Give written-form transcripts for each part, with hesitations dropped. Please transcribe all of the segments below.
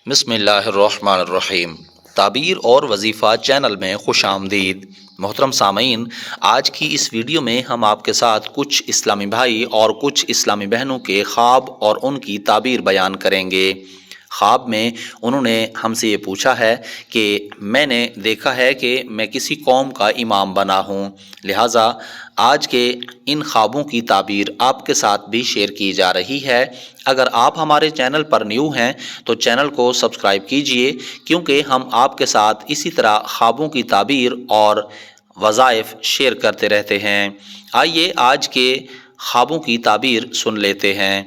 بسم اللہ الرحمن الرحیم۔ تعبیر اور وظیفہ چینل میں خوش آمدید۔ محترم سامعین، آج کی اس ویڈیو میں ہم آپ کے ساتھ کچھ اسلامی بھائی اور کچھ اسلامی بہنوں کے خواب اور ان کی تعبیر بیان کریں گے۔ خواب میں انہوں نے ہم سے یہ پوچھا ہے کہ میں نے دیکھا ہے کہ میں کسی قوم کا امام بنا ہوں، لہٰذا آج کے ان خوابوں کی تعبیر آپ کے ساتھ بھی شیئر کی جا رہی ہے۔ اگر آپ ہمارے چینل پر نیو ہیں تو چینل کو سبسکرائب کیجئے، کیونکہ ہم آپ کے ساتھ اسی طرح خوابوں کی تعبیر اور وظائف شیئر کرتے رہتے ہیں۔ آئیے آج کے خوابوں کی تعبیر سن لیتے ہیں۔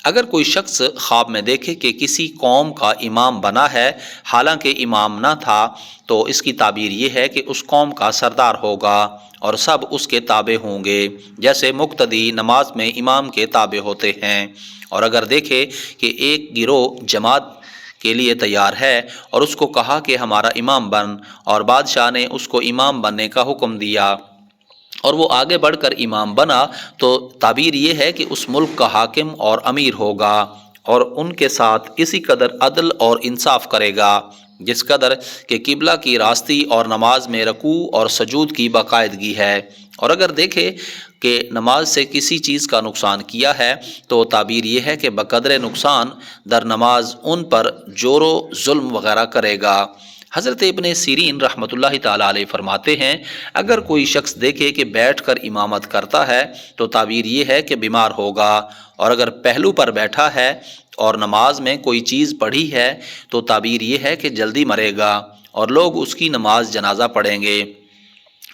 اگر کوئی شخص خواب میں دیکھے کہ کسی قوم کا امام بنا ہے، حالانکہ امام نہ تھا، تو اس کی تعبیر یہ ہے کہ اس قوم کا سردار ہوگا اور سب اس کے تابع ہوں گے، جیسے مقتدی نماز میں امام کے تابع ہوتے ہیں۔ اور اگر دیکھے کہ ایک گروہ جماعت کے لیے تیار ہے اور اس کو کہا کہ ہمارا امام بن، اور بادشاہ نے اس کو امام بننے کا حکم دیا اور وہ آگے بڑھ کر امام بنا، تو تعبیر یہ ہے کہ اس ملک کا حاکم اور امیر ہوگا اور ان کے ساتھ اسی قدر عدل اور انصاف کرے گا جس قدر کہ قبلہ کی راستی اور نماز میں رکوع اور سجود کی باقاعدگی ہے۔ اور اگر دیکھے کہ نماز سے کسی چیز کا نقصان کیا ہے تو تعبیر یہ ہے کہ بقدر نقصان در نماز ان پر جور و ظلم وغیرہ کرے گا۔ حضرت ابن سیرین رحمۃ اللہ تعالیٰ علیہ فرماتے ہیں، اگر کوئی شخص دیکھے کہ بیٹھ کر امامت کرتا ہے تو تعبیر یہ ہے کہ بیمار ہوگا، اور اگر پہلو پر بیٹھا ہے اور نماز میں کوئی چیز پڑھی ہے تو تعبیر یہ ہے کہ جلدی مرے گا اور لوگ اس کی نماز جنازہ پڑھیں گے۔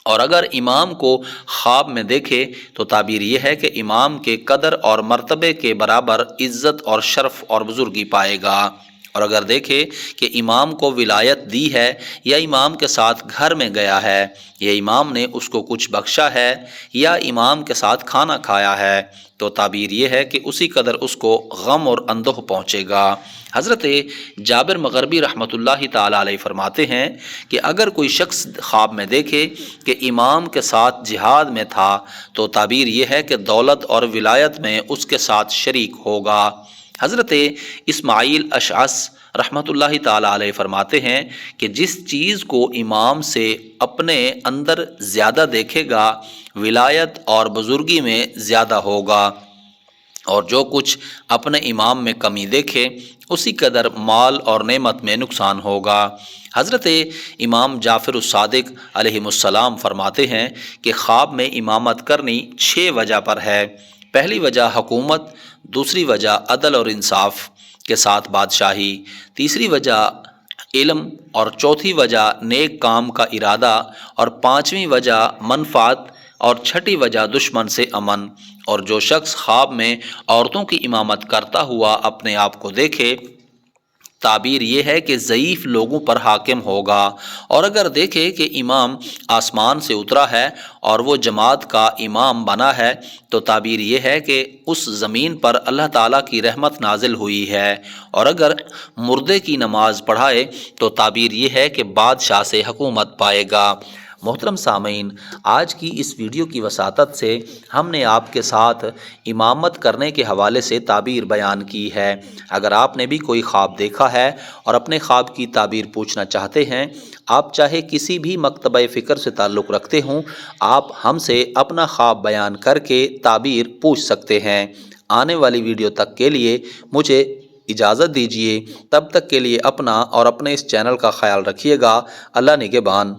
اور اگر امام کو خواب میں دیکھے تو تعبیر یہ ہے کہ امام کے قدر اور مرتبے کے برابر عزت اور شرف اور بزرگی پائے گا۔ اور اگر دیکھے کہ امام کو ولایت دی ہے یا امام کے ساتھ گھر میں گیا ہے یا امام نے اس کو کچھ بخشا ہے یا امام کے ساتھ کھانا کھایا ہے تو تعبیر یہ ہے کہ اسی قدر اس کو غم اور اندوہ پہنچے گا۔ حضرت جابر مغربی رحمۃ اللہ تعالیٰ علیہ فرماتے ہیں کہ اگر کوئی شخص خواب میں دیکھے کہ امام کے ساتھ جہاد میں تھا تو تعبیر یہ ہے کہ دولت اور ولایت میں اس کے ساتھ شریک ہوگا۔ حضرت اسماعیل اشعث رحمۃ اللہ تعالیٰ علیہ فرماتے ہیں کہ جس چیز کو امام سے اپنے اندر زیادہ دیکھے گا ولایت اور بزرگی میں زیادہ ہوگا، اور جو کچھ اپنے امام میں کمی دیکھے اسی قدر مال اور نعمت میں نقصان ہوگا۔ حضرت امام جعفر الصادق علیہ السلام فرماتے ہیں کہ خواب میں امامت کرنی 6 وجہ پر ہے۔ پہلی وجہ حکومت، دوسری وجہ عدل اور انصاف کے ساتھ بادشاہی، تیسری وجہ علم، اور چوتھی وجہ نیک کام کا ارادہ، اور پانچویں وجہ منفعت، اور چھٹی وجہ دشمن سے امن۔ اور جو شخص خواب میں عورتوں کی امامت کرتا ہوا اپنے آپ کو دیکھے، تعبیر یہ ہے کہ ضعیف لوگوں پر حاکم ہوگا۔ اور اگر دیکھے کہ امام آسمان سے اترا ہے اور وہ جماعت کا امام بنا ہے تو تعبیر یہ ہے کہ اس زمین پر اللہ تعالیٰ کی رحمت نازل ہوئی ہے۔ اور اگر مردے کی نماز پڑھائے تو تعبیر یہ ہے کہ بادشاہ سے حکومت پائے گا۔ محترم سامعین، آج کی اس ویڈیو کی وساطت سے ہم نے آپ کے ساتھ امامت کرنے کے حوالے سے تعبیر بیان کی ہے۔ اگر آپ نے بھی کوئی خواب دیکھا ہے اور اپنے خواب کی تعبیر پوچھنا چاہتے ہیں، آپ چاہے کسی بھی مکتبہ فکر سے تعلق رکھتے ہوں، آپ ہم سے اپنا خواب بیان کر کے تعبیر پوچھ سکتے ہیں۔ آنے والی ویڈیو تک کے لیے مجھے اجازت دیجیے، تب تک کے لیے اپنا اور اپنے اس چینل کا خیال رکھیے گا۔ اللہ نگہبان۔